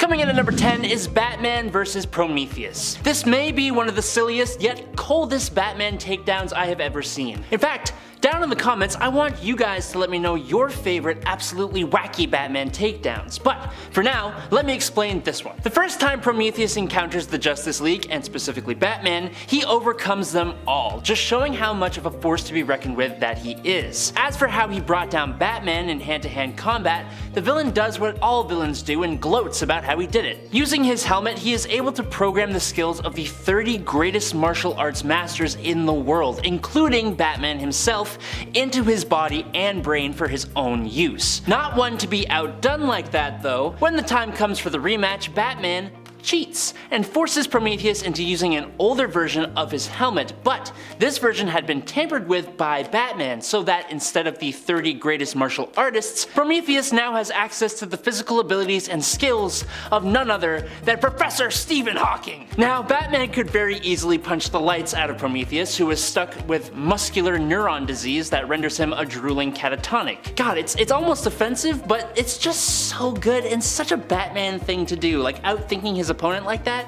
Coming in at number 10 is Batman vs. Prometheus. This may be one of the silliest yet coldest Batman takedowns I have ever seen. In fact, down in the comments, I want you guys to let me know your favorite absolutely wacky Batman takedowns. But for now, let me explain this one. The first time Prometheus encounters the Justice League, and specifically Batman, he overcomes them all, just showing how much of a force to be reckoned with that he is. As for how he brought down Batman in hand-to-hand combat, the villain does what all villains do and gloats about how he did it. Using his helmet, he is able to program the skills of the 30 greatest martial arts masters in the world, including Batman himself, into his body and brain for his own use. Not one to be outdone like that though. When the time comes for the rematch, Batman cheats and forces Prometheus into using an older version of his helmet, but this version had been tampered with by Batman so that instead of the 30 greatest martial artists, Prometheus now has access to the physical abilities and skills of none other than Professor Stephen Hawking. Now, Batman could very easily punch the lights out of Prometheus, who is stuck with muscular neuron disease that renders him a drooling catatonic. God, it's almost offensive, but it's just so good and such a Batman thing to do, like outthinking his opponent like that.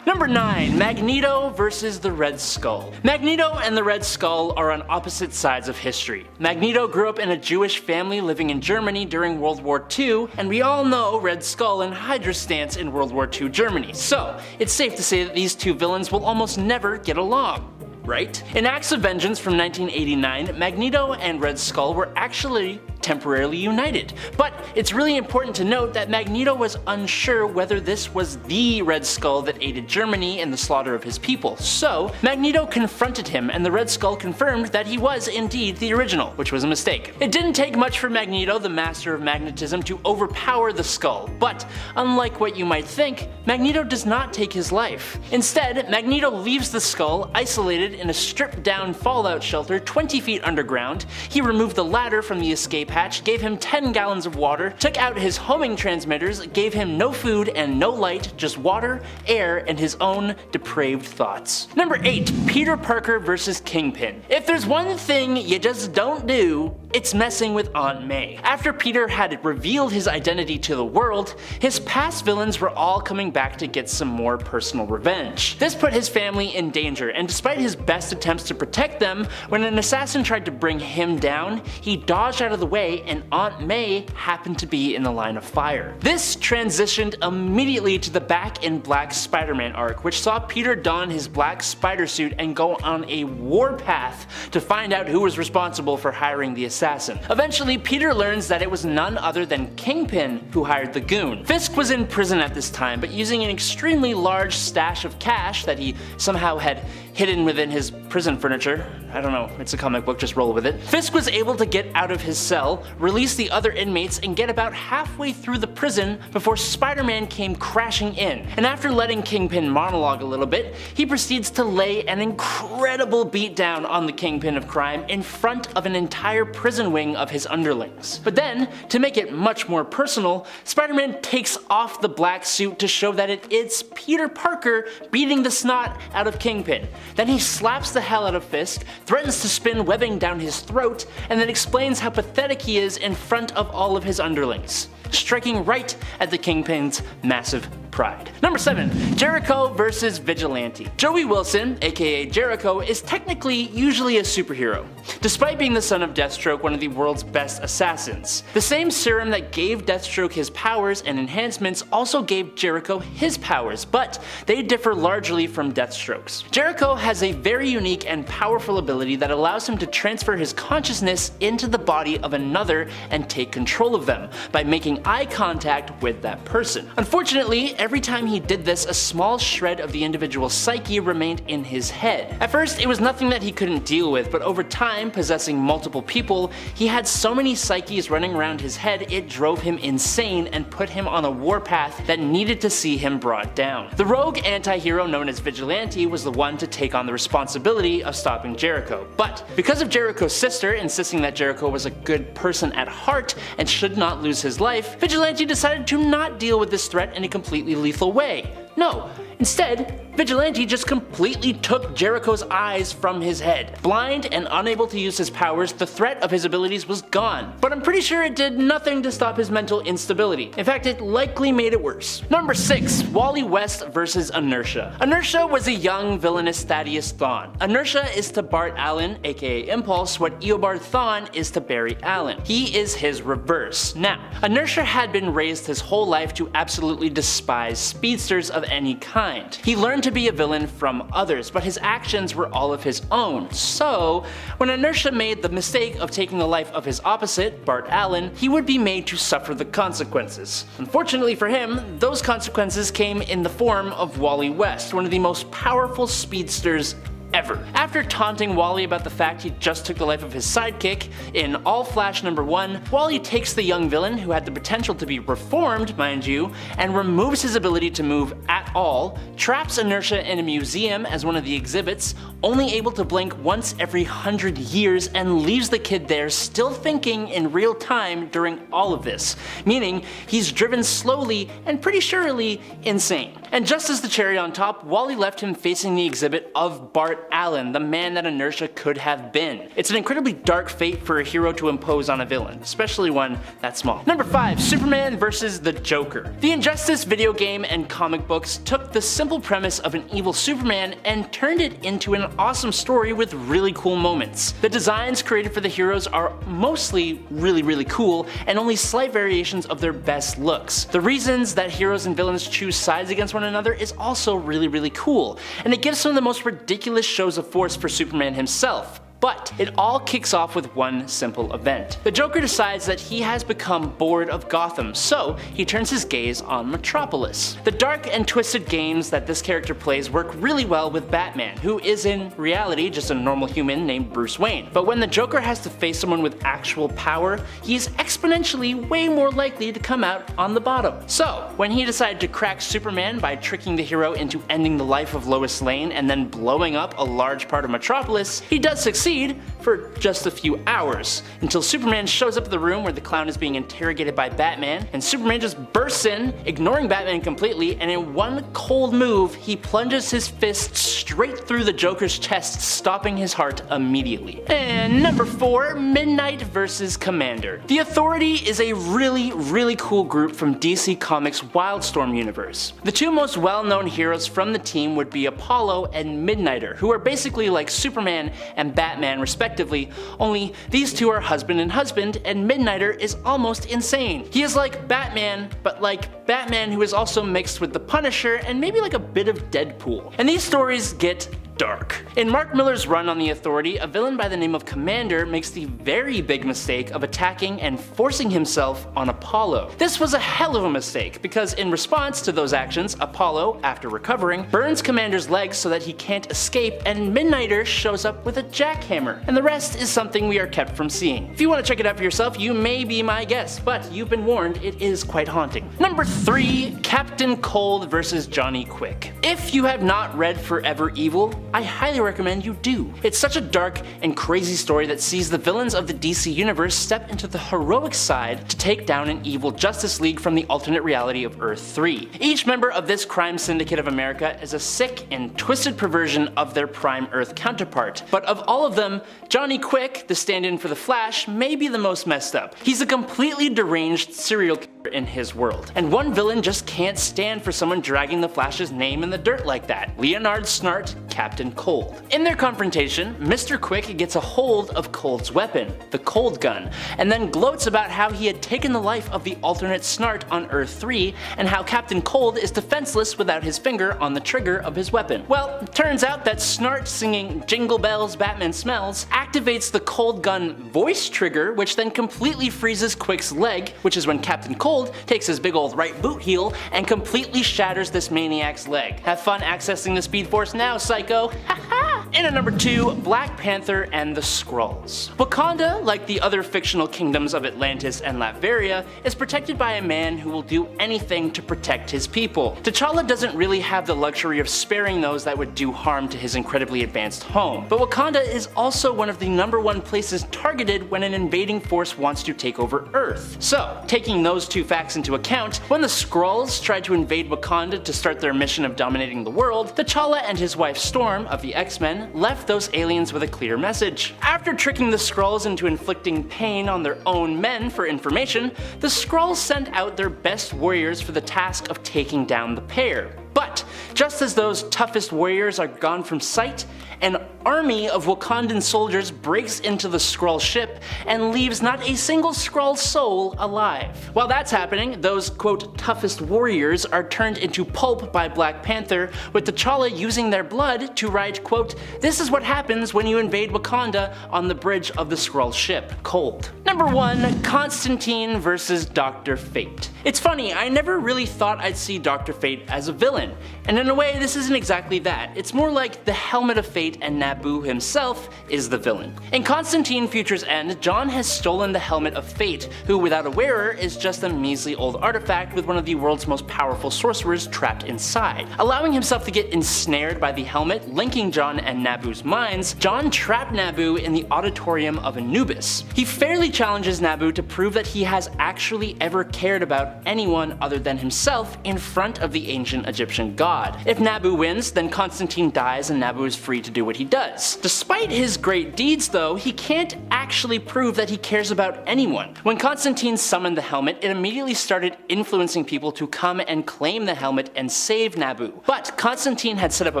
Number 9. Magneto vs. the Red Skull. Magneto and the Red Skull are on opposite sides of history. Magneto grew up in a Jewish family living in Germany during World War II, and we all know Red Skull and Hydra's stance in World War II Germany, so it's safe to say that these two villains will almost never get along. Right? In Acts of Vengeance from 1989, Magneto and Red Skull were actually temporarily united. But it's really important to note that Magneto was unsure whether this was the Red Skull that aided Germany in the slaughter of his people. So Magneto confronted him, and the Red Skull confirmed that he was indeed the original, which was a mistake. It didn't take much for Magneto, the master of magnetism, to overpower the Skull, but unlike what you might think, Magneto does not take his life. Instead, Magneto leaves the Skull isolated in a stripped-down fallout shelter 20 feet underground. He removed the ladder from the escape hatch, gave him 10 gallons of water, took out his homing transmitters, gave him no food and no light, just water, air, and his own depraved thoughts. Number 8. Peter Parker vs. Kingpin. If there's one thing you just don't do, it's messing with Aunt May. After Peter had revealed his identity to the world, his past villains were all coming back to get some more personal revenge. This put his family in danger, and despite his best attempts to protect them, when an assassin tried to bring him down, he dodged out of the way and Aunt May happened to be in the line of fire. This transitioned immediately to the Back in Black SpiderMan arc, which saw Peter don his black spider suit and go on a warpath to find out who was responsible for hiring the assassin. Eventually, Peter learns that it was none other than Kingpin who hired the goon. Fisk was in prison at this time, but using an extremely large stash of cash that he somehow had hidden within his prison furniture, I don't know, it's a comic book, just roll with it, Fisk was able to get out of his cell, release the other inmates, and get about halfway through the prison before Spider-Man came crashing in. And after letting Kingpin monologue a little bit, he proceeds to lay an incredible beatdown on the Kingpin of crime in front of an entire prison wing of his underlings. But then, to make it much more personal, Spider-Man takes off the black suit to show that it's Peter Parker beating the snot out of Kingpin. Then he slaps the hell out of Fisk, threatens to spin webbing down his throat, and then explains how pathetic he is in front of all of his underlings, striking right at the Kingpin's massive pride. Number 7. Jericho vs. Vigilante. Joey Wilson, aka Jericho, is technically usually a superhero, despite being the son of Deathstroke, one of the world's best assassins. The same serum that gave Deathstroke his powers and enhancements also gave Jericho his powers, but they differ largely from Deathstroke's. Jericho has a very unique and powerful ability that allows him to transfer his consciousness into the body of another and take control of them by making eye contact with that person. Unfortunately, every time he did this, a small shred of the individual's psyche remained in his head. At first, it was nothing that he couldn't deal with, but over time, possessing multiple people, he had so many psyches running around his head it drove him insane and put him on a warpath that needed to see him brought down. The rogue anti-hero known as Vigilante was the one to take on the responsibility of stopping Jericho, but because of Jericho's sister insisting that Jericho was a good person at heart and should not lose his life, Vigilante decided to not deal with this threat in a completely lethal way. No, instead, Vigilante just completely took Jericho's eyes from his head. Blind and unable to use his powers, the threat of his abilities was gone. But I'm pretty sure it did nothing to stop his mental instability. In fact, it likely made it worse. Number 6. Wally West vs. Inertia. Inertia was a young villainous Thaddeus Thawne. Inertia is to Bart Allen, aka Impulse, what Eobard Thawne is to Barry Allen. He is his reverse. Now, Inertia had been raised his whole life to absolutely despise speedsters of any kind. He learned to be a villain from others, but his actions were all of his own. So, when Inertia made the mistake of taking the life of his opposite, Bart Allen, he would be made to suffer the consequences. Unfortunately for him, those consequences came in the form of Wally West, one of the most powerful speedsters ever. After taunting Wally about the fact he just took the life of his sidekick, in All Flash number 1, Wally takes the young villain, who had the potential to be reformed, mind you, and removes his ability to move at all, traps Inertia in a museum as one of the exhibits, only able to blink once every 100 years, and leaves the kid there still thinking in real time during all of this, meaning he's driven slowly and pretty surely insane. And just as the cherry on top, Wally left him facing the exhibit of Bart Allen, the man that Inertia could have been. It's an incredibly dark fate for a hero to impose on a villain, especially one that small. Number 5. Superman vs. the Joker. The Injustice video game and comic books took the simple premise of an evil Superman and turned it into an awesome story with really cool moments. The designs created for the heroes are mostly really cool, and only slight variations of their best looks. The reasons that heroes and villains choose sides against one another is also really cool, and it gives some of the most ridiculous shows of force for Superman himself. But it all kicks off with one simple event. The Joker decides that he has become bored of Gotham, so he turns his gaze on Metropolis. The dark and twisted games that this character plays work really well with Batman, who is in reality just a normal human named Bruce Wayne. But when the Joker has to face someone with actual power, he is exponentially way more likely to come out on the bottom. So, when he decided to crack Superman by tricking the hero into ending the life of Lois Lane and then blowing up a large part of Metropolis, he does succeed for just a few hours, until Superman shows up at the room where the clown is being interrogated by Batman, and Superman just bursts in, ignoring Batman completely, and in one cold move, he plunges his fist straight through the Joker's chest, stopping his heart immediately. And number 4, Midnight vs. Commander. The Authority is a really cool group from DC Comics' Wildstorm universe. The two most well-known heroes from the team would be Apollo and Midnighter, who are basically like Superman and Batman respectively, only these two are husband and husband, and Midnighter is almost insane. He is like Batman, but like Batman who is also mixed with the Punisher and maybe like a bit of Deadpool. And these stories get dark. In Mark Millar's run on the Authority, a villain by the name of Commander makes the very big mistake of attacking and forcing himself on Apollo. This was a hell of a mistake, because in response to those actions, Apollo, after recovering, burns Commander's legs so that he can't escape, and Midnighter shows up with a jackhammer. And the rest is something we are kept from seeing. If you want to check it out for yourself, you may be my guest, but you've been warned, it is quite haunting. Number 3, Captain Cold vs. Johnny Quick. If you have not read Forever Evil, I highly recommend you do. It's such a dark and crazy story that sees the villains of the DC universe step into the heroic side to take down an evil Justice League from the alternate reality of Earth 3. Each member of this crime syndicate of America is a sick and twisted perversion of their prime Earth counterpart. But of all of them, Johnny Quick, the stand-in for the Flash, may be the most messed up. He's a completely deranged serial killer in his world. And one villain just can't stand for someone dragging the Flash's name in the dirt like that. Leonard Snart, Captain Cold. In their confrontation, Mr. Quick gets a hold of Cold's weapon, the Cold Gun, and then gloats about how he had taken the life of the alternate Snart on Earth 3, and how Captain Cold is defenseless without his finger on the trigger of his weapon. Well, it turns out that Snart singing Jingle Bells Batman Smells activates the Cold Gun voice trigger, which then completely freezes Quick's leg, which is when Captain Cold takes his big old right boot heel and completely shatters this maniac's leg. Have fun accessing the Speed Force now, psycho! Haha! And at number 2, Black Panther and the Skrulls. Wakanda, like the other fictional kingdoms of Atlantis and Latveria, is protected by a man who will do anything to protect his people. T'Challa doesn't really have the luxury of sparing those that would do harm to his incredibly advanced home, but Wakanda is also one of the #1 places targeted when an invading force wants to take over Earth. So, taking those two facts into account, when the Skrulls tried to invade Wakanda to start their mission of dominating the world, T'Challa and his wife Storm of the X-Men left those aliens with a clear message. After tricking the Skrulls into inflicting pain on their own men for information, the Skrulls sent out their best warriors for the task of taking down the pair. But just as those toughest warriors are gone from sight, an army of Wakandan soldiers breaks into the Skrull ship and leaves not a single Skrull soul alive. While that's happening, those quote toughest warriors are turned into pulp by Black Panther, with T'Challa using their blood to write quote, "This is what happens when you invade Wakanda," on the bridge of the Skrull ship. Cold. Number 1, Constantine versus Dr. Fate. It's funny, I never really thought I'd see Dr. Fate as a villain, and in a way this isn't exactly that. It's more like the Helmet of Fate and Naboo himself is the villain. In Constantine Future's End, John has stolen the Helmet of Fate, who without a wearer is just a measly old artifact with one of the world's most powerful sorcerers trapped inside. Allowing himself to get ensnared by the helmet, linking John and Naboo's minds, John trapped Naboo in the auditorium of Anubis. He fairly challenges Naboo to prove that he has actually ever cared about anyone other than himself in front of the ancient Egyptian god. If Naboo wins, then Constantine dies and Naboo is free to do what he does. Despite his great deeds though, he can't actually prove that he cares about anyone. When Constantine summoned the helmet, it immediately started influencing people to come and claim the helmet and save Naboo. But Constantine had set up a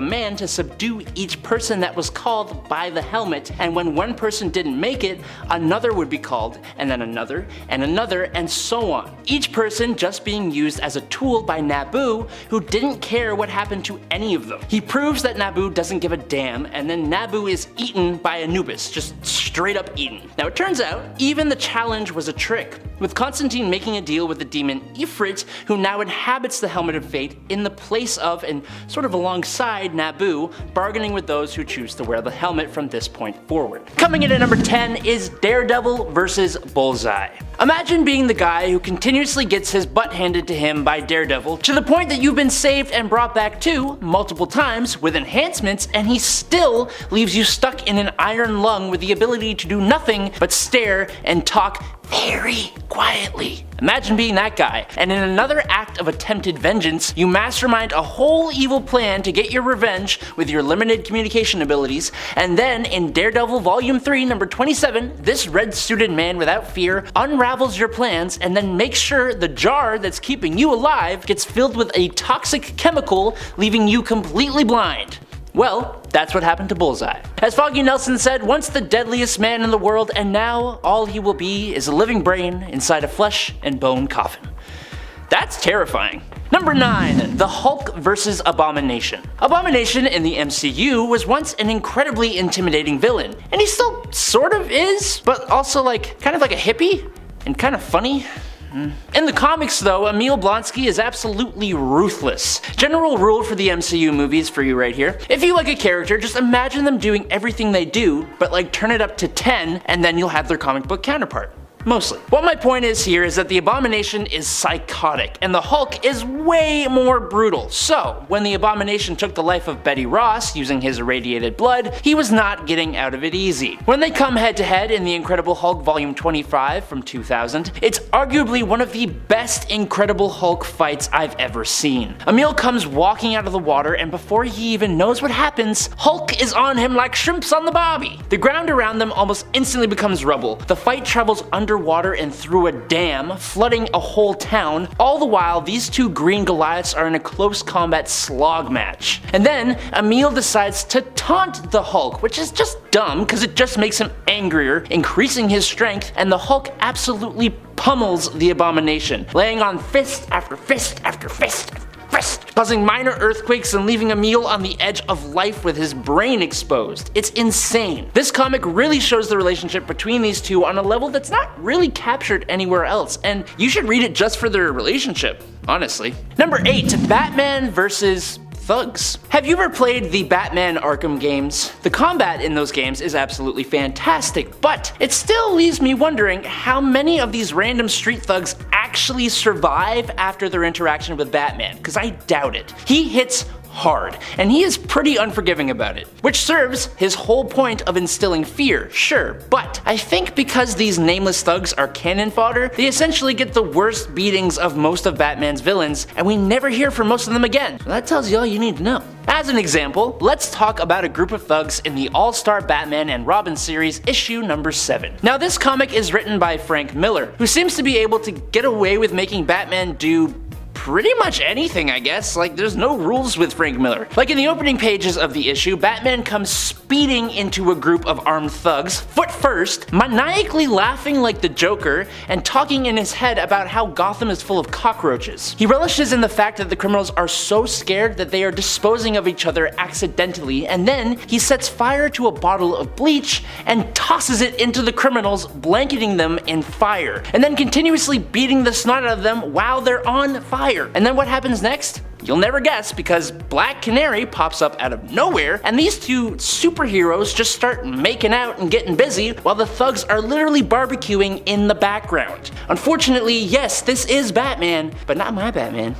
man to subdue each person that was called by the helmet, and when one person didn't make it, another would be called, and then another, and so on. Each person just being used as a tool by Naboo, who didn't care what happened to any of them. He proves that Naboo doesn't give a damn, and then Naboo is eaten by Anubis, just straight up eaten. Now it turns out, even the challenge was a trick, with Constantine making a deal with the demon Ifrit, who now inhabits the Helmet of Fate in the place of and sort of alongside Naboo, bargaining with those who choose to wear the helmet from this point forward. Coming in at number 10 is Daredevil versus Bullseye. Imagine being the guy who continuously gets his butt handed to him by Daredevil, to the point that you've been saved and brought back to multiple times with enhancements, and he still leaves you stuck in an iron lung with the ability to do nothing but stare and talk very quietly. Imagine being that guy, and in another act of attempted vengeance, you mastermind a whole evil plan to get your revenge with your limited communication abilities, and then in Daredevil Volume 3, number 27, this red-suited man without fear unravels your plans and then makes sure the jar that's keeping you alive gets filled with a toxic chemical, leaving you completely blind. Well, that's what happened to Bullseye. As Foggy Nelson said, once the deadliest man in the world, and now all he will be is a living brain inside a flesh and bone coffin. That's terrifying. Number 9, the Hulk versus Abomination. Abomination in the MCU was once an incredibly intimidating villain, and he still sort of is, but also kind of like a hippie, and kind of funny. In the comics though, Emil Blonsky is absolutely ruthless. General rule for the MCU movies for you right here. If you like a character, just imagine them doing everything they do, but turn it up to 10, and then you'll have their comic book counterpart. Mostly. What my point is here is that the Abomination is psychotic, and the Hulk is way more brutal. So, when the Abomination took the life of Betty Ross using his irradiated blood, he was not getting out of it easy. When they come head to head in the Incredible Hulk Volume 25 from 2000, it's arguably one of the best Incredible Hulk fights I've ever seen. Emil comes walking out of the water, and before he even knows what happens, Hulk is on him like shrimps on the barbie. The ground around them almost instantly becomes rubble. The fight travels underwater and through a dam, flooding a whole town. All the while, these two green Goliaths are in a close combat slog match. And then, Emil decides to taunt the Hulk, which is just dumb because it just makes him angrier, increasing his strength, and the Hulk absolutely pummels the Abomination, laying on fist after fist after fist, causing minor earthquakes and leaving Emil on the edge of life with his brain exposed. It's insane. This comic really shows the relationship between these two on a level that's not really captured anywhere else, and you should read it just for their relationship, honestly. Number 8, Batman versus thugs. Have you ever played the Batman Arkham games? The combat in those games is absolutely fantastic, but it still leaves me wondering how many of these random street thugs actually survive after their interaction with Batman, because I doubt it. He hits hard, and he is pretty unforgiving about it, which serves his whole point of instilling fear, sure, but I think because these nameless thugs are cannon fodder, they essentially get the worst beatings of most of Batman's villains, and we never hear from most of them again. So that tells you all you need to know. As an example, let's talk about a group of thugs in the All-Star Batman and Robin series, issue number 7. Now this comic is written by Frank Miller, who seems to be able to get away with making Batman do pretty much anything, I guess. Like, there's no rules with Frank Miller. Like in the opening pages of the issue, Batman comes speeding into a group of armed thugs, foot first, maniacally laughing like the Joker, and talking in his head about how Gotham is full of cockroaches. He relishes in the fact that the criminals are so scared that they are disposing of each other accidentally, and then he sets fire to a bottle of bleach and tosses it into the criminals, blanketing them in fire, and then continuously beating the snot out of them while they're on fire. And then what happens next? You'll never guess, because Black Canary pops up out of nowhere, and these two superheroes just start making out and getting busy while the thugs are literally barbecuing in the background. Unfortunately, yes, this is Batman, but not my Batman.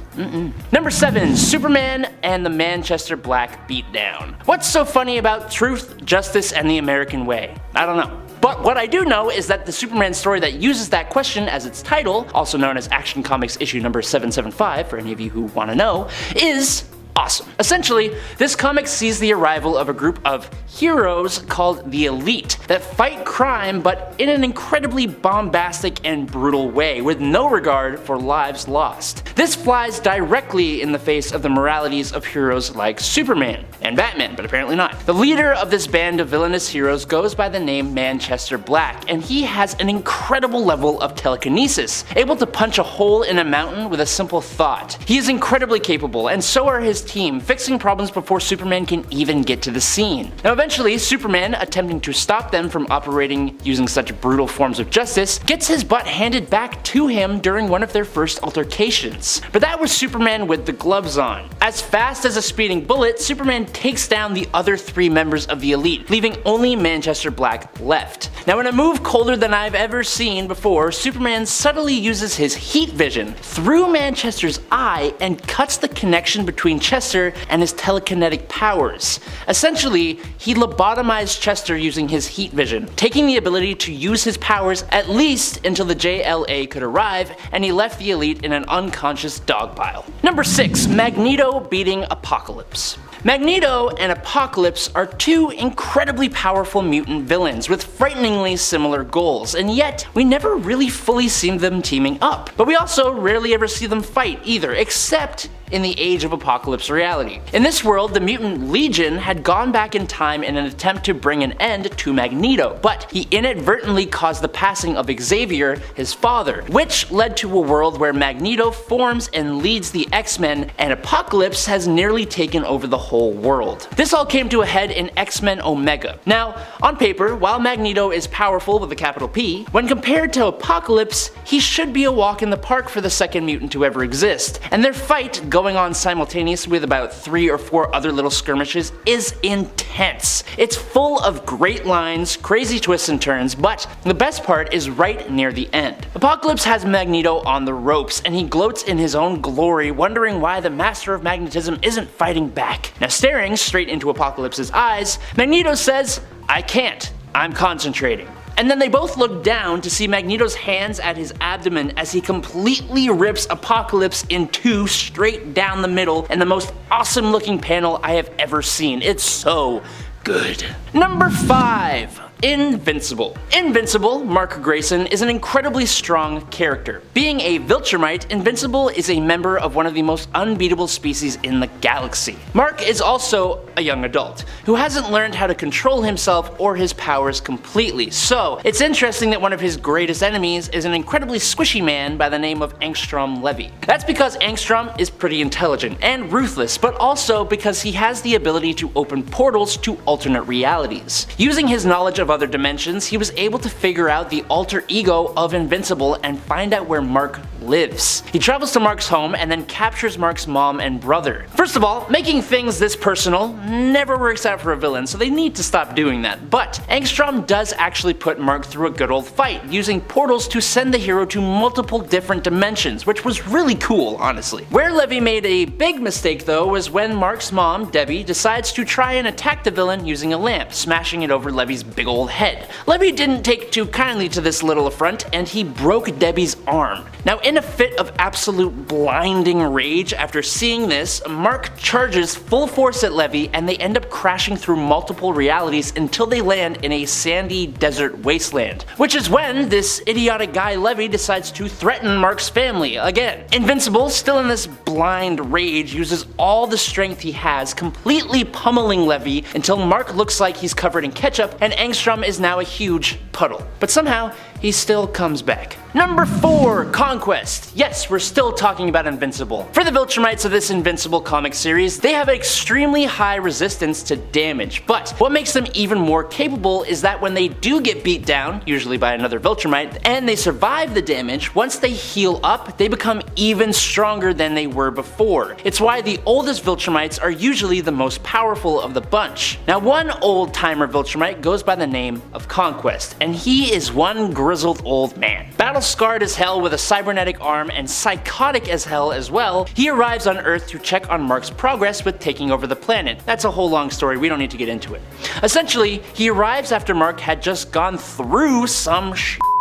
Number 7, Superman and the Manchester Black Beatdown. What's so funny about truth, justice, and the American way? I don't know. But what I do know is that the Superman story that uses that question as its title, also known as Action Comics issue number 775 for any of you who want to know, is awesome. Essentially, this comic sees the arrival of a group of heroes called the Elite that fight crime, but in an incredibly bombastic and brutal way with no regard for lives lost. This flies directly in the face of the moralities of heroes like Superman and Batman, but apparently not. The leader of this band of villainous heroes goes by the name Manchester Black, and he has an incredible level of telekinesis, able to punch a hole in a mountain with a simple thought. He is incredibly capable, and so are his team, fixing problems before Superman can even get to the scene. Now eventually, Superman, attempting to stop them from operating using such brutal forms of justice, gets his butt handed back to him during one of their first altercations. But that was Superman with the gloves on. As fast as a speeding bullet, Superman takes down the other 3 members of the Elite, leaving only Manchester Black left. Now in a move colder than I've ever seen before, Superman subtly uses his heat vision through Manchester's eye and cuts the connection between Chester and his telekinetic powers. Essentially, he lobotomized Chester using his heat vision, taking the ability to use his powers at least until the JLA could arrive, and he left the Elite in an unconscious dog pile. Number 6, Magneto beating Apocalypse. Magneto and Apocalypse are 2 incredibly powerful mutant villains with frighteningly similar goals, and yet we never really fully see them teaming up. But we also rarely ever see them fight either, except in the Age of Apocalypse reality. In this world, the Mutant Legion had gone back in time in an attempt to bring an end to Magneto, but he inadvertently caused the passing of Xavier, his father, which led to a world where Magneto forms and leads the X-Men, and Apocalypse has nearly taken over the whole world. This all came to a head in X-Men Omega. Now, on paper, while Magneto is powerful with a capital P, when compared to Apocalypse, he should be a walk in the park for the second mutant to ever exist, and their fight going on simultaneously with about 3 or 4 other little skirmishes is intense. It's full of great lines, crazy twists and turns, but the best part is right near the end. Apocalypse has Magneto on the ropes, and he gloats in his own glory, wondering why the Master of Magnetism isn't fighting back. Now staring straight into Apocalypse's eyes, Magneto says, "I can't, I'm concentrating." And then they both look down to see Magneto's hands at his abdomen as he completely rips Apocalypse in 2 straight down the middle in the most awesome looking panel I have ever seen. It's so good. Number 5. Invincible. Invincible, Mark Grayson, is an incredibly strong character. Being a Viltrumite, Invincible is a member of one of the most unbeatable species in the galaxy. Mark is also a young adult, who hasn't learned how to control himself or his powers completely, so it's interesting that one of his greatest enemies is an incredibly squishy man by the name of Angstrom Levy. That's because Angstrom is pretty intelligent and ruthless, but also because he has the ability to open portals to alternate realities. Using his knowledge of other dimensions, he was able to figure out the alter ego of Invincible and find out where Mark lives. He travels to Mark's home and then captures Mark's mom and brother. First of all, making things this personal never works out for a villain, so they need to stop doing that. But Angstrom does actually put Mark through a good old fight, using portals to send the hero to multiple different dimensions, which was really cool, honestly. Where Levy made a big mistake though was when Mark's mom, Debbie, decides to try and attack the villain using a lamp, smashing it over Levy's big old head. Levy didn't take too kindly to this little affront, and he broke Debbie's arm. Now, in a fit of absolute blinding rage after seeing this, Mark charges full force at Levy and they end up crashing through multiple realities until they land in a sandy desert wasteland. Which is when this idiotic guy Levy decides to threaten Mark's family again. Invincible, still in this blind rage, uses all the strength he has, completely pummeling Levy until Mark looks like he's covered in ketchup and Angstrom is now a huge puddle. But somehow, he still comes back. Number 4, Conquest. Yes, we're still talking about Invincible. For the Viltrumites of this Invincible comic series, they have extremely high resistance to damage, but what makes them even more capable is that when they do get beat down, usually by another Viltrumite, and they survive the damage, once they heal up, they become even stronger than they were before. It's why the oldest Viltrumites are usually the most powerful of the bunch. Now, one old-timer Viltrumite goes by the name of Conquest, and he is one grizzled old man. Battle-scarred as hell with a cybernetic arm and psychotic as hell as well, he arrives on Earth to check on Mark's progress with taking over the planet. That's a whole long story, we don't need to get into it. Essentially, he arrives after Mark had just gone through some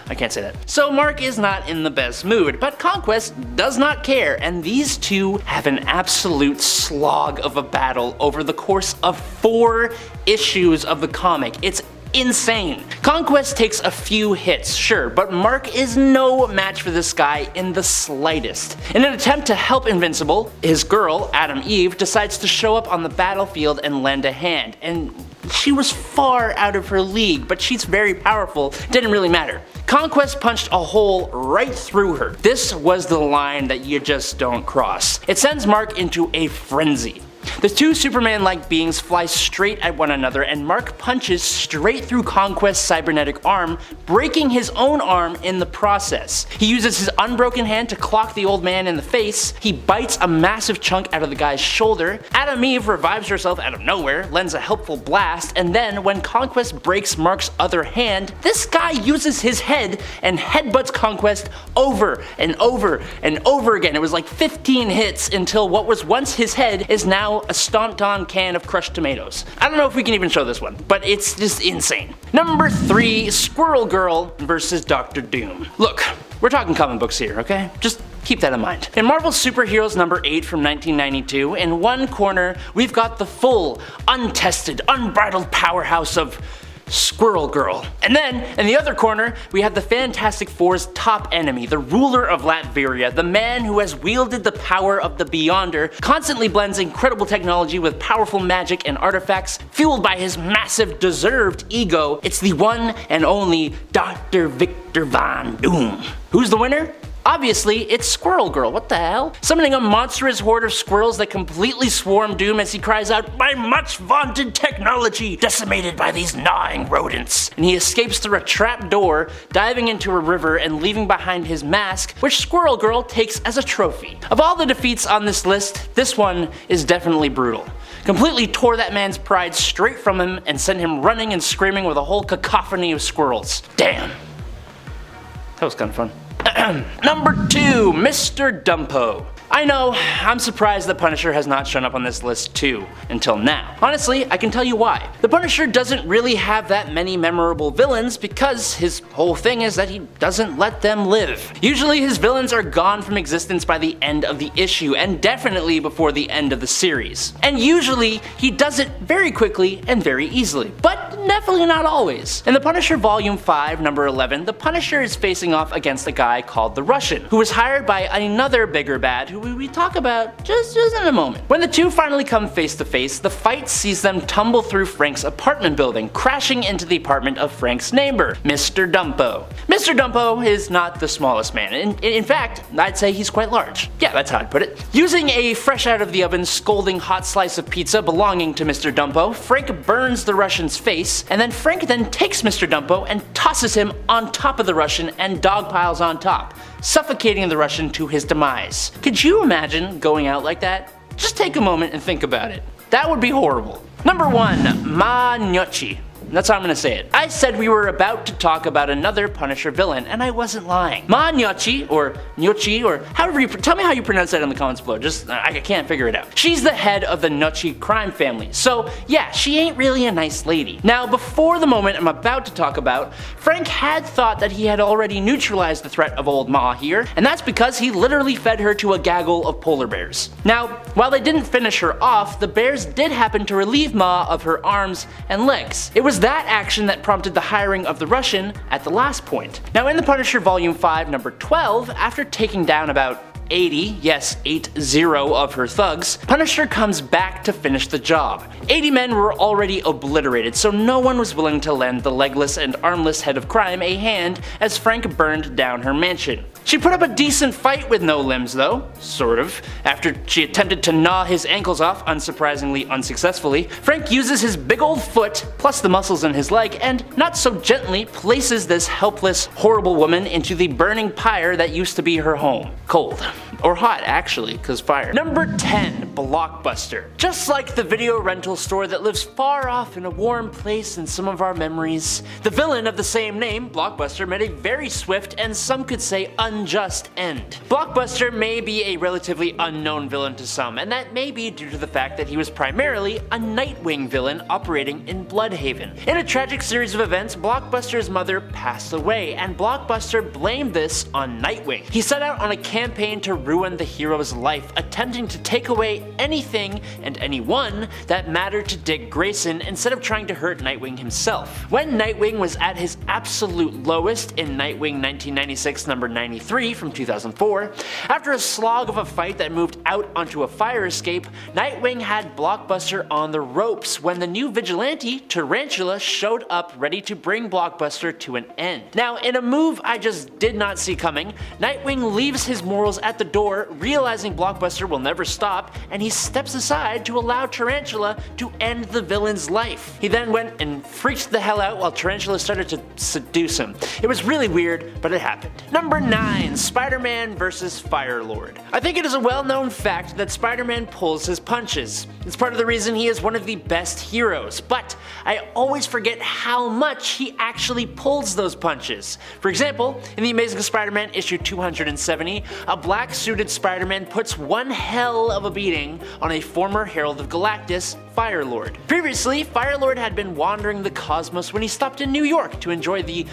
I can't say that. So Mark is not in the best mood, but Conquest does not care, and these two have an absolute slog of a battle over the course of 4 issues of the comic. It's insane. Conquest takes a few hits, sure, but Mark is no match for this guy in the slightest. In an attempt to help Invincible, his girl, Adam Eve, decides to show up on the battlefield and lend a hand, and she was far out of her league, but she's very powerful, didn't really matter. Conquest punched a hole right through her. This was the line that you just don't cross. It sends Mark into a frenzy. The two Superman-like beings fly straight at one another, and Mark punches straight through Conquest's cybernetic arm, breaking his own arm in the process. He uses his unbroken hand to clock the old man in the face, he bites a massive chunk out of the guy's shoulder, Adam Eve revives herself out of nowhere, lends a helpful blast, and then when Conquest breaks Mark's other hand, this guy uses his head and headbutts Conquest over and over and over again. It was like 15 hits until what was once his head is now a stomped on can of crushed tomatoes. I don't know if we can even show this one, but it's just insane. Number 3, Squirrel Girl versus Dr. Doom. Look, we're talking comic books here, okay? Just keep that in mind. In Marvel's Superheroes number 8 from 1992, in one corner, we've got the full, untested, unbridled powerhouse of Squirrel Girl. And then, in the other corner, we have the Fantastic Four's top enemy, the ruler of Latveria, the man who has wielded the power of the Beyonder, constantly blends incredible technology with powerful magic and artifacts, fueled by his massive, deserved ego. It's the one and only Dr. Victor Von Doom. Who's the winner? Obviously, it's Squirrel Girl, what the hell? Summoning a monstrous horde of squirrels that completely swarm Doom as he cries out, "My much vaunted technology decimated by these gnawing rodents." And he escapes through a trap door, diving into a river and leaving behind his mask, which Squirrel Girl takes as a trophy. Of all the defeats on this list, this one is definitely brutal. Completely tore that man's pride straight from him and sent him running and screaming with a whole cacophony of squirrels. Damn. That was kinda fun. Number 2, Mr. Dumpo. I know, I'm surprised that Punisher has not shown up on this list too, until now. Honestly, I can tell you why. The Punisher doesn't really have that many memorable villains because his whole thing is that he doesn't let them live. Usually his villains are gone from existence by the end of the issue, and definitely before the end of the series. And usually, he does it very quickly and very easily, but definitely not always. In the Punisher Volume 5, number 11, the Punisher is facing off against a guy called the Russian, who was hired by another bigger bad who we talk about just in a moment. When the two finally come face to face, the fight sees them tumble through Frank's apartment building, crashing into the apartment of Frank's neighbor, Mr. Dumpo. Mr. Dumpo is not the smallest man. In fact, I'd say he's quite large. Yeah, that's how I'd put it. Using a fresh out of the oven scalding hot slice of pizza belonging to Mr. Dumpo, Frank burns the Russian's face, and then Frank takes Mr. Dumpo and tosses him on top of the Russian and dogpiles on top, suffocating the Russian to his demise. Could you imagine going out like that? Just take a moment and think about it. That would be horrible. Number 1. Ma Gnocchi. That's how I'm gonna say it. I said we were about to talk about another Punisher villain, and I wasn't lying. Ma Gnocchi, or Gnocchi, or however you tell me how you pronounce that in the comments below. Just I can't figure it out. She's the head of the Gnocchi crime family, so yeah, she ain't really a nice lady. Now, before the moment I'm about to talk about, Frank had thought that he had already neutralized the threat of old Ma here, and that's because he literally fed her to a gaggle of polar bears. Now, while they didn't finish her off, the bears did happen to relieve Ma of her arms and legs. It was that action that prompted the hiring of the Russian at the last point. Now, in the Punisher Volume 5, number 12, after taking down about 80, yes 80 of her thugs, Punisher comes back to finish the job. 80 men were already obliterated, so no one was willing to lend the legless and armless head of crime a hand as Frank burned down her mansion. She put up a decent fight with no limbs though, sort of. After she attempted to gnaw his ankles off, unsurprisingly unsuccessfully, Frank uses his big old foot, plus the muscles in his leg, and not so gently places this helpless, horrible woman into the burning pyre that used to be her home. Cold. Or hot, actually, cause fire. Number 10. Blockbuster. Just like the video rental store that lives far off in a warm place in some of our memories, the villain of the same name, Blockbuster, met a very swift and some could say unjust end. Blockbuster may be a relatively unknown villain to some, and that may be due to the fact that he was primarily a Nightwing villain operating in Bloodhaven. In a tragic series of events, Blockbuster's mother passed away, and Blockbuster blamed this on Nightwing. He set out on a campaign to ruin the hero's life, attempting to take away anything and anyone that mattered to Dick Grayson instead of trying to hurt Nightwing himself. When Nightwing was at his absolute lowest in Nightwing 1996 number 93 from 2004, after a slog of a fight that moved out onto a fire escape, Nightwing had Blockbuster on the ropes when the new vigilante, Tarantula, showed up ready to bring Blockbuster to an end. Now, in a move I just did not see coming, Nightwing leaves his morals at the door, realizing Blockbuster will never stop, and he steps aside to allow Tarantula to end the villain's life. He then went and freaked the hell out while Tarantula started to seduce him. It was really weird, but it happened. Number 9. Spider-Man vs. Firelord. I think it is a well-known fact that Spider-Man pulls his punches. It's part of the reason he is one of the best heroes, but I always forget how much he actually pulls those punches. For example, in The Amazing Spider-Man issue 270, a black-suited Spider-Man puts one hell of a beating on a former Herald of Galactus, Firelord. Previously, Firelord had been wandering the cosmos when he stopped in New York to enjoy the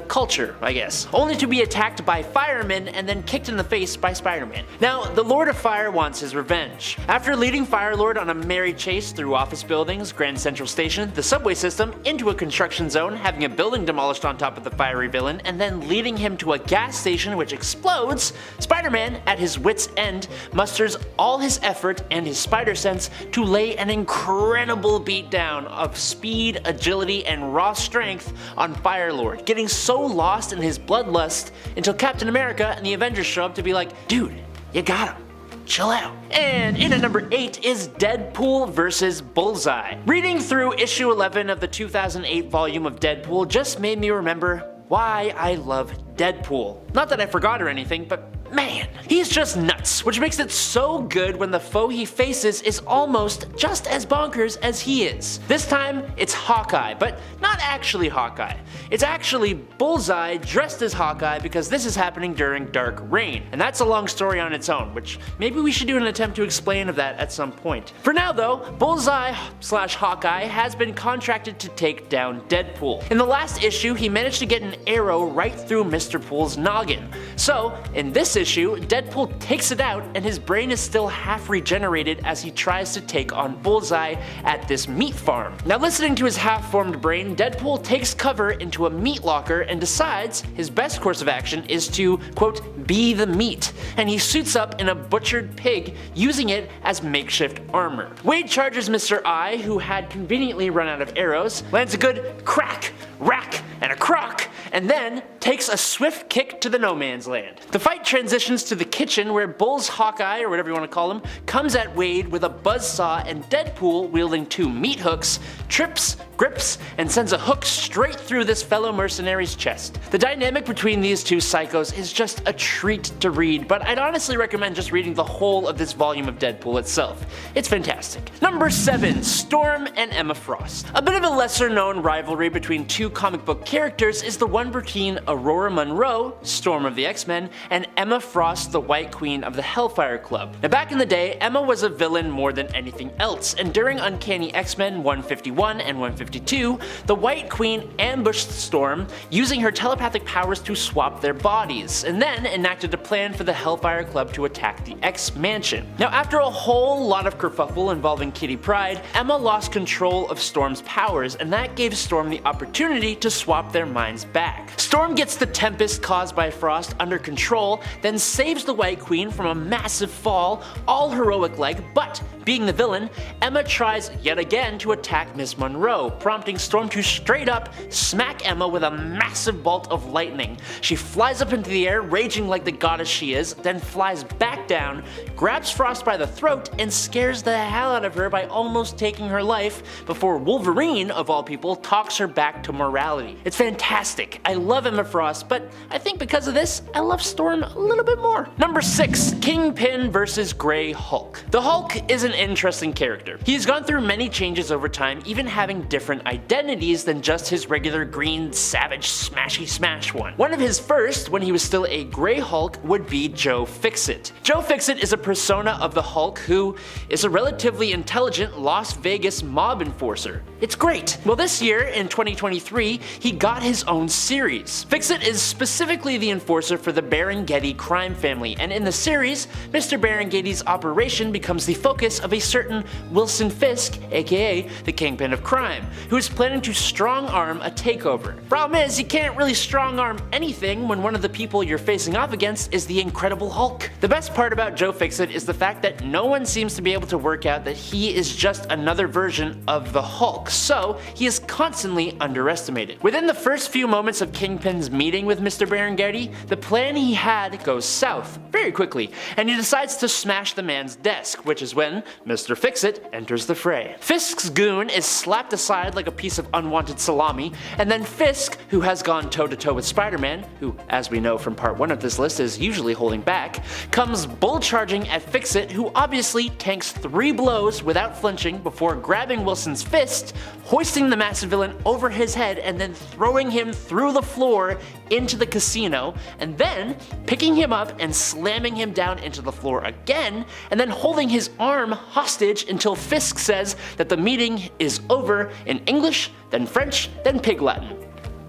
culture, I guess, only to be attacked by firemen and then kicked in the face by Spider-Man. Now, the Lord of Fire wants his revenge. After leading Firelord on a merry chase through office buildings, Grand Central Station, the subway system, into a construction zone, having a building demolished on top of the fiery villain, and then leading him to a gas station which explodes, Spider-Man, at his wit's end, musters all his effort and his spider sense to lay an incredible beatdown of speed, agility, and raw strength on Firelord, getting so lost in his bloodlust until Captain America and the Avengers show up to be like, dude, you got him. Chill out. And in at number 8 is Deadpool vs. Bullseye. Reading through issue 11 of the 2008 volume of Deadpool just made me remember why I love Deadpool. Not that I forgot or anything, but man, he's just nuts, which makes it so good when the foe he faces is almost just as bonkers as he is. This time, it's Hawkeye, but not actually Hawkeye. It's actually Bullseye dressed as Hawkeye because this is happening during Dark Reign, and that's a long story on its own, which maybe we should do an attempt to explain of that at some point. For now though, Bullseye/Hawkeye has been contracted to take down Deadpool. In the last issue, he managed to get an arrow right through Mr. Pool's noggin. So, in this issue, Deadpool takes it out and his brain is still half regenerated as he tries to take on Bullseye at this meat farm. Now listening to his half-formed brain, Deadpool takes cover into a meat locker and decides his best course of action is to, quote, be the meat, and he suits up in a butchered pig, using it as makeshift armor. Wade charges Mr. I, who had conveniently run out of arrows, lands a good crack, rack, and a crock, and then takes a swift kick to the no man's land. The fight transitions to the kitchen where Bull's Hawkeye, or whatever you want to call him, comes at Wade with a buzzsaw, and Deadpool, wielding two meat hooks, trips, grips, and sends a hook straight through this fellow mercenary's chest. The dynamic between these two psychos is just a treat to read, but I'd honestly recommend just reading the whole of this volume of Deadpool itself. It's fantastic. Number 7. Storm and Emma Frost. A bit of a lesser known rivalry between two comic book characters is the one between Aurora Monroe, Storm of the X-Men, and Emma Frost, the White Queen of the Hellfire Club. Now back in the day, Emma was a villain more than anything else, and during Uncanny X-Men 151 and 152, the White Queen ambushed Storm using her telepathic powers to swap their bodies, and then enacted a plan for the Hellfire Club to attack the X-Mansion. Now after a whole lot of kerfuffle involving Kitty Pryde, Emma lost control of Storm's powers, and that gave Storm the opportunity to swap their minds back. Storm gets the tempest caused by Frost under control, then saves the White Queen from a massive fall, all heroic like, but being the villain, Emma tries yet again to attack Miss Monroe, prompting Storm to straight up smack Emma with a massive bolt of lightning. She flies up into the air, raging like the goddess she is, then flies back down, grabs Frost by the throat, and scares the hell out of her by almost taking her life, before Wolverine, of all people, talks her back to morality. It's fantastic. I love Emma Frost, but I think because of this, I love Storm a little bit more. Number 6. Kingpin vs. Grey Hulk. The Hulk is an interesting character. He's gone through many changes over time, even having different identities than just his regular green, savage, smashy smash one. One of his first, when he was still a Grey Hulk, would be Joe Fixit. Joe Fixit is a persona of the Hulk who is a relatively intelligent Las Vegas mob enforcer. It's great. Well, this year, in 2023, he got his own series. Fixit is specifically the enforcer for the Berengeti crime family, and in the series, Mr. Berengeti's operation becomes the focus of a certain Wilson Fisk, aka the Kingpin of Crime, who is planning to strong-arm a takeover. Problem is, you can't really strong-arm anything when one of the people you're facing off against is the Incredible Hulk. The best part about Joe Fixit is the fact that no one seems to be able to work out that he is just another version of the Hulk, so he is constantly underestimated. Within the first few moments of Kingpin's meeting with Mr. Berengeti, the plan he had goes south very quickly, and he decides to smash the man's desk, which is when Mr. Fixit enters the fray. Fisk's goon is slapped aside like a piece of unwanted salami, and then Fisk, who has gone toe-to-toe with SpiderMan, who, as we know from part 1 of this list, is usually holding back, comes bull-charging at Fixit, who obviously tanks 3 blows without flinching before grabbing Wilson's fist, hoisting the massive villain over his head, and then throwing him through the floor into the casino, and then picking him up and slamming him down into the floor again, and then holding his arm hostage until Fisk says that the meeting is over in English, then French, then Pig Latin.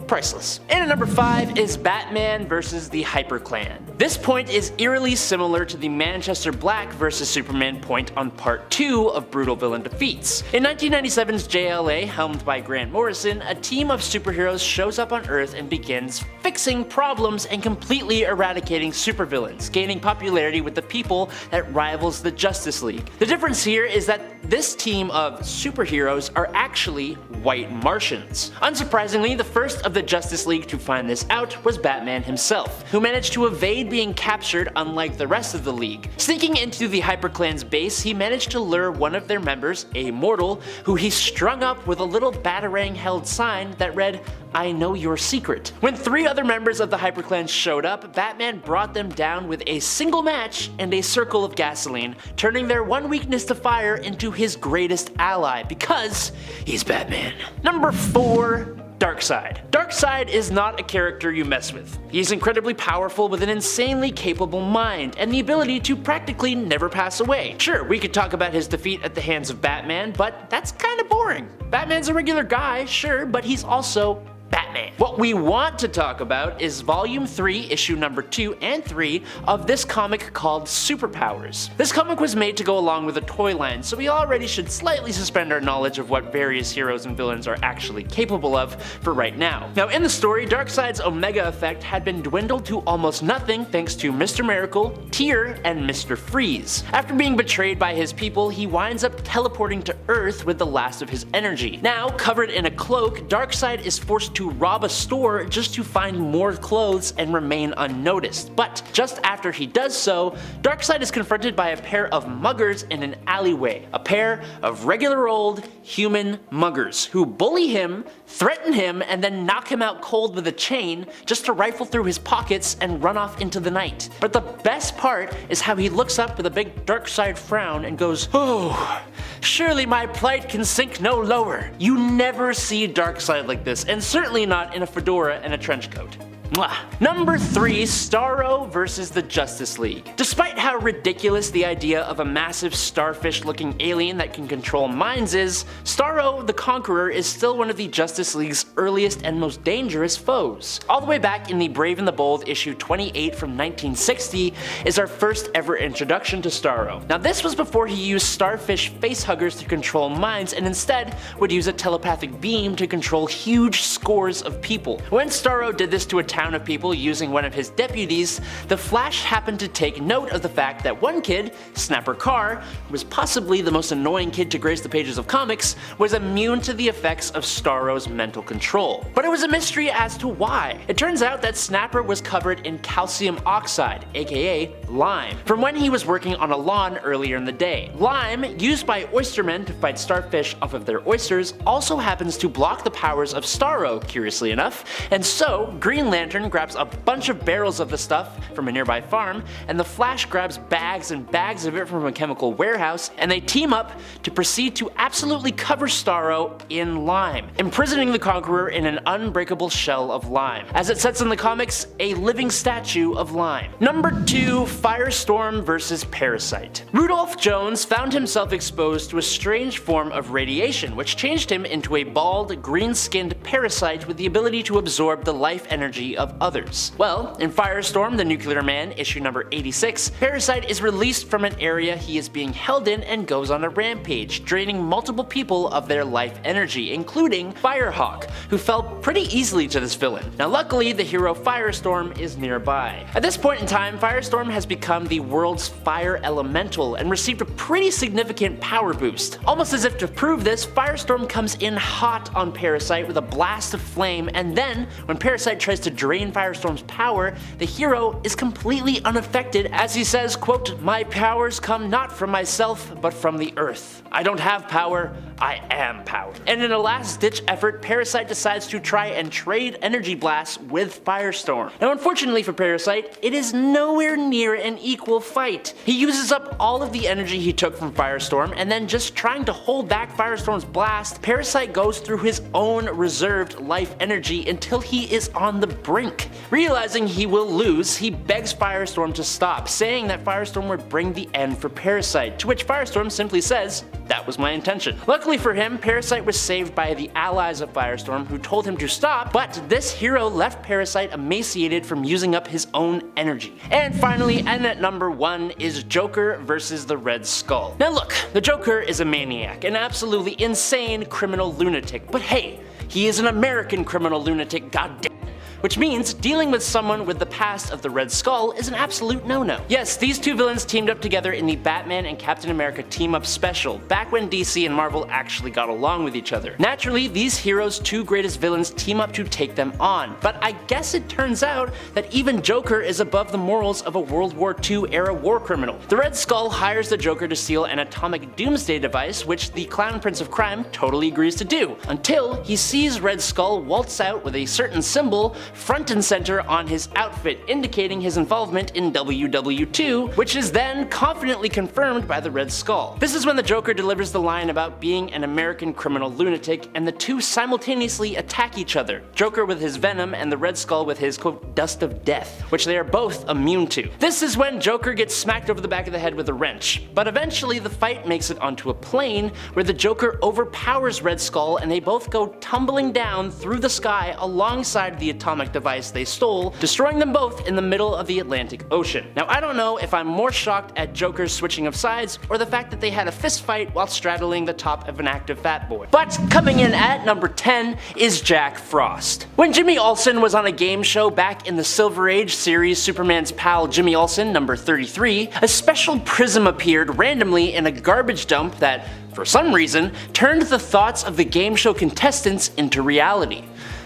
Priceless. And at number 5 is Batman vs. the Hyper Clan. This point is eerily similar to the Manchester Black vs. Superman point on part 2 of Brutal Villain Defeats. In 1997's JLA, helmed by Grant Morrison, a team of superheroes shows up on Earth and begins fixing problems and completely eradicating supervillains, gaining popularity with the people that rivals the Justice League. The difference here is that this team of superheroes are actually white Martians. Unsurprisingly, the first of the Justice League to find this out was Batman himself, who managed to evade being captured unlike the rest of the League. Sneaking into the Hyperclan's base, he managed to lure one of their members, a mortal, who he strung up with a little Batarang-held sign that read, "I know your secret." When 3 other members of the Hyperclan showed up, Batman brought them down with a single match and a circle of gasoline, turning their one weakness to fire into his greatest ally, because he's Batman. Number 4. Darkseid. Darkseid is not a character you mess with. He's incredibly powerful with an insanely capable mind, and the ability to practically never pass away. Sure, we could talk about his defeat at the hands of Batman, but that's kinda boring. Batman's a regular guy, sure, but he's also Batman. Batman. What we want to talk about is Volume 3, Issue number 2 and 3 of this comic called Superpowers. This comic was made to go along with the toy line, so we already should slightly suspend our knowledge of what various heroes and villains are actually capable of for right now. Now in the story, Darkseid's Omega effect had been dwindled to almost nothing thanks to Mr. Miracle, Tyr, and Mr. Freeze. After being betrayed by his people, he winds up teleporting to Earth with the last of his energy. Now, covered in a cloak, Darkseid is forced to rob a store just to find more clothes and remain unnoticed. But just after he does so, Darkseid is confronted by a pair of muggers in an alleyway. A pair of regular old human muggers who bully him, threaten him, and then knock him out cold with a chain just to rifle through his pockets and run off into the night. But the best part is how he looks up with a big Darkseid frown and goes, "Oh, surely my plight can sink no lower." You never see Darkseid like this, and certainly not in a fedora and a trench coat. Mwah. Number 3, Staro versus the Justice League. Despite how ridiculous the idea of a massive starfish-looking alien that can control minds is, Staro the Conqueror is still one of the Justice League's earliest and most dangerous foes. All the way back in the Brave and the Bold issue 28 from 1960 is our first ever introduction to Staro. Now this was before he used starfish facehuggers to control minds and instead would use a telepathic beam to control huge scores of people. When Staro did this to a town of people using one of his deputies, the Flash happened to take note of the fact that one kid, Snapper Carr, who was possibly the most annoying kid to grace the pages of comics, was immune to the effects of Staro's mental control. But it was a mystery as to why. It turns out that Snapper was covered in calcium oxide, aka lime, from when he was working on a lawn earlier in the day. Lime, used by oystermen to fight starfish off of their oysters, also happens to block the powers of Staro, curiously enough, and so Green Lantern grabs a bunch of barrels of the stuff from a nearby farm, and the Flash grabs bags and bags of it from a chemical warehouse, and they team up to proceed to absolutely cover Staro in lime, imprisoning the Conqueror in an unbreakable shell of lime. As it says in the comics, a living statue of lime. Number 2, Firestorm versus Parasite. Rudolph Jones found himself exposed to a strange form of radiation, which changed him into a bald, green-skinned parasite with the ability to absorb the life energy of others. Well, in Firestorm, the Nuclear Man, issue number 86, Parasite is released from an area he is being held in and goes on a rampage, draining multiple people of their life energy, including Firehawk, who fell pretty easily to this villain. Now luckily, the hero Firestorm is nearby. At this point in time, Firestorm has become the world's fire elemental and received a pretty significant power boost. Almost as if to prove this, Firestorm comes in hot on Parasite with a blast of flame, and then, when Parasite tries to drain Firestorm's power, the hero is completely unaffected as he says, quote, "My powers come not from myself, but from the earth. I don't have power, I am power." And in a last-ditch effort, Parasite decides to try and trade energy blasts with Firestorm. Now unfortunately for Parasite, it is nowhere near an equal fight. He uses up all of the energy he took from Firestorm, and then just trying to hold back Firestorm's blast, Parasite goes through his own reserved life energy until he is on the brink. Realizing he will lose, he begs Firestorm to stop, saying that Firestorm would bring the end for Parasite, to which Firestorm simply says, "That was my intention." Luckily for him, Parasite was saved by the allies of Firestorm who told him to stop, but this hero left Parasite emaciated from using up his own energy. And finally, and at number 1 is Joker versus the Red Skull. Now look, the Joker is a maniac, an absolutely insane criminal lunatic, but hey, he is an American criminal lunatic, goddamn. Which means dealing with someone with the past of the Red Skull is an absolute no-no. Yes, these two villains teamed up together in the Batman and Captain America Team-Up Special, back when DC and Marvel actually got along with each other. Naturally, these heroes' two greatest villains team up to take them on, but I guess it turns out that even Joker is above the morals of a World War II era war criminal. The Red Skull hires the Joker to steal an atomic doomsday device, which the Clown Prince of Crime totally agrees to do, until he sees Red Skull waltz out with a certain symbol front and center on his outfit, indicating his involvement in WW2, which is then confidently confirmed by the Red Skull. This is when the Joker delivers the line about being an American criminal lunatic, and the two simultaneously attack each other, Joker with his venom and the Red Skull with his quote dust of death, which they are both immune to. This is when Joker gets smacked over the back of the head with a wrench, but eventually the fight makes it onto a plane where the Joker overpowers Red Skull and they both go tumbling down through the sky alongside the atomic device they stole, destroying them both in the middle of the Atlantic Ocean. Now I don't know if I'm more shocked at Joker's switching of sides or the fact that they had a fist fight while straddling the top of an active fat boy. But coming in at number 10 is Jack Frost. When Jimmy Olsen was on a game show back in the Silver Age series Superman's Pal Jimmy Olsen number 33, a special prism appeared randomly in a garbage dump that, for some reason, turned the thoughts of the game show contestants into reality.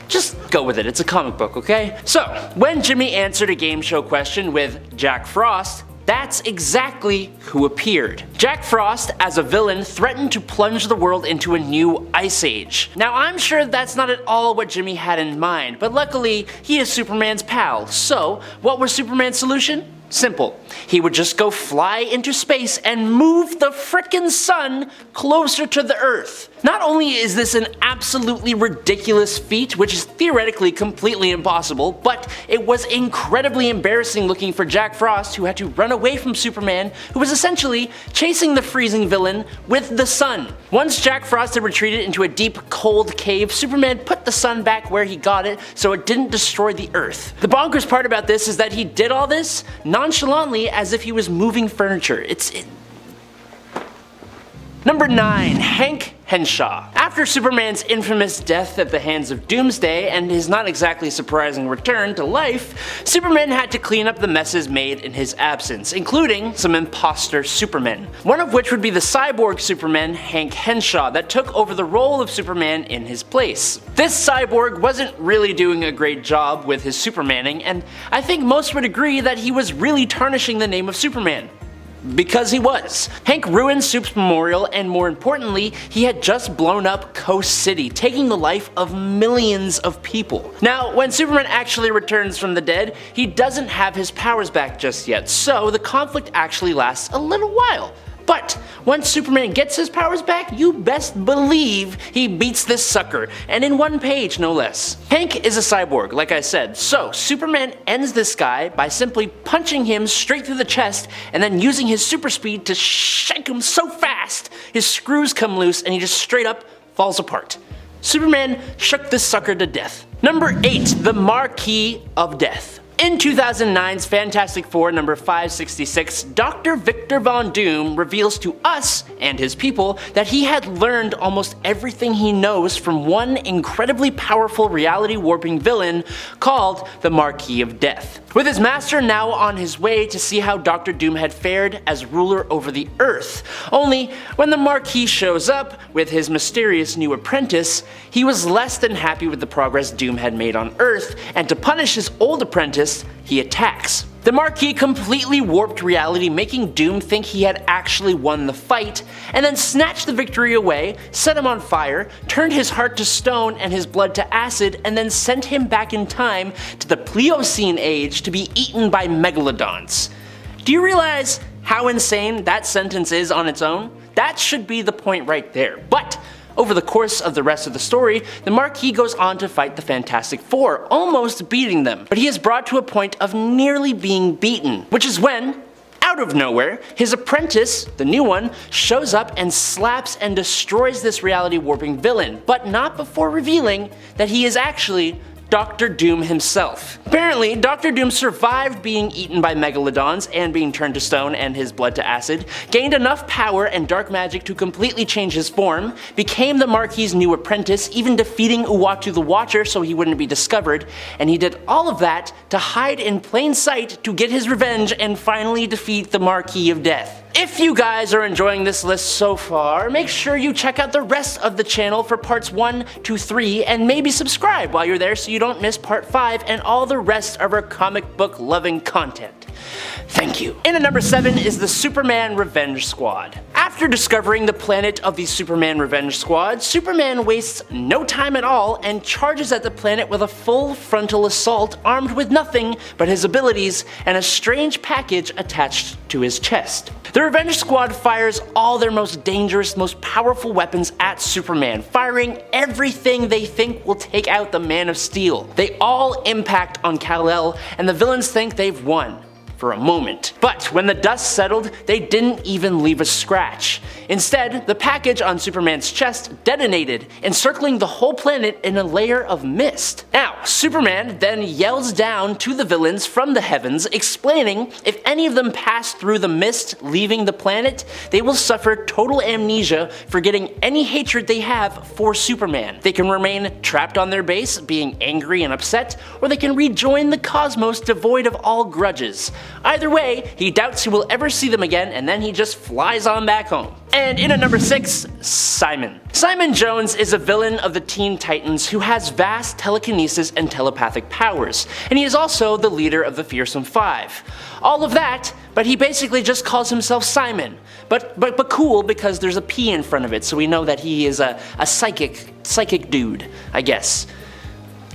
Just go with it, it's a comic book, okay? So, when Jimmy answered a game show question with Jack Frost, that's exactly who appeared. Jack Frost, as a villain, threatened to plunge the world into a new ice age. Now I'm sure that's not at all what Jimmy had in mind, but luckily he is Superman's pal, so what was Superman's solution? Simple. He would just go fly into space and move the frickin' sun closer to the Earth. Not only is this an absolutely ridiculous feat, which is theoretically completely impossible, but it was incredibly embarrassing looking for Jack Frost, who had to run away from Superman, who was essentially chasing the freezing villain with the sun. Once Jack Frost had retreated into a deep, cold cave, Superman put the sun back where he got it so it didn't destroy the Earth. The bonkers part about this is that he did all this nonchalantly as if he was moving furniture. Number 9. Hank Henshaw. After Superman's infamous death at the hands of Doomsday and his not exactly surprising return to life, Superman had to clean up the messes made in his absence, including some imposter Supermen. One of which would be the cyborg Superman, Hank Henshaw, that took over the role of Superman in his place. This cyborg wasn't really doing a great job with his Supermaning, and I think most would agree that he was really tarnishing the name of Superman. Because he was. Hank ruined Soup's memorial, and more importantly, he had just blown up Coast City, taking the life of millions of people. Now, when Superman actually returns from the dead, he doesn't have his powers back just yet, so the conflict actually lasts a little while. But once Superman gets his powers back, you best believe he beats this sucker, and in one page no less. Hank is a cyborg, like I said, so Superman ends this guy by simply punching him straight through the chest and then using his super speed to shank him so fast his screws come loose and he just straight up falls apart. Superman shook this sucker to death. Number 8. The Marquee of Death. In 2009's Fantastic Four number 566, Dr. Victor Von Doom reveals to us and his people that he had learned almost everything he knows from one incredibly powerful reality warping villain called the Marquee of Death. With his master now on his way to see how Dr. Doom had fared as ruler over the Earth. Only when the Marquee shows up with his mysterious new apprentice, he was less than happy with the progress Doom had made on Earth, and to punish his old apprentice, he attacks. The Marquee completely warped reality, making Doom think he had actually won the fight, and then snatched the victory away, set him on fire, turned his heart to stone and his blood to acid, and then sent him back in time to the Pliocene age to be eaten by megalodons. Do you realize how insane that sentence is on its own? That should be the point right there. But over the course of the rest of the story, the Marquee goes on to fight the Fantastic Four, almost beating them. But he is brought to a point of nearly being beaten, which is when, out of nowhere, his apprentice, the new one, shows up and slaps and destroys this reality warping villain, but not before revealing that he is actually Dr. Doom himself. Apparently, Dr. Doom survived being eaten by megalodons and being turned to stone and his blood to acid, gained enough power and dark magic to completely change his form, became the Marquee's new apprentice, even defeating Uatu the Watcher so he wouldn't be discovered, and he did all of that to hide in plain sight to get his revenge and finally defeat the Marquee of Death. If you guys are enjoying this list so far, make sure you check out the rest of the channel for parts 1 to 3 and maybe subscribe while you're there so you don't miss part 5 and all the rest of our comic book loving content. Thank you. In at number 7 is the Superman Revenge Squad. After discovering the planet of the Superman Revenge Squad, Superman wastes no time at all and charges at the planet with a full frontal assault armed with nothing but his abilities and a strange package attached to his chest. The Revenge Squad fires all their most dangerous, most powerful weapons at Superman, firing everything they think will take out the Man of Steel. They all impact on Kal-El, and the villains think they've won. For a moment. But when the dust settled, they didn't even leave a scratch. Instead, the package on Superman's chest detonated, encircling the whole planet in a layer of mist. Now, Superman then yells down to the villains from the heavens, explaining if any of them pass through the mist leaving the planet, they will suffer total amnesia, forgetting any hatred they have for Superman. They can remain trapped on their base, being angry and upset, or they can rejoin the cosmos devoid of all grudges. Either way, he doubts he will ever see them again, and then he just flies on back home. And in at number 6, Simon. Simon Jones is a villain of the Teen Titans who has vast telekinesis and telepathic powers, and he is also the leader of the Fearsome Five. All of that, but he basically just calls himself Simon. But cool because there's a P in front of it, so we know that he is a psychic dude, I guess.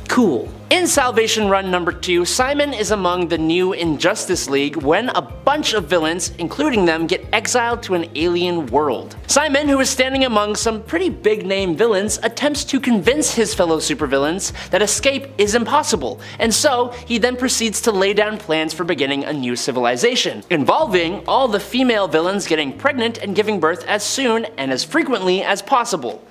Cool. In Salvation Run number 2, Simon is among the new Injustice League when a bunch of villains, including them, get exiled to an alien world. Simon, who is standing among some pretty big name villains, attempts to convince his fellow supervillains that escape is impossible, and so he then proceeds to lay down plans for beginning a new civilization, involving all the female villains getting pregnant and giving birth as soon and as frequently as possible.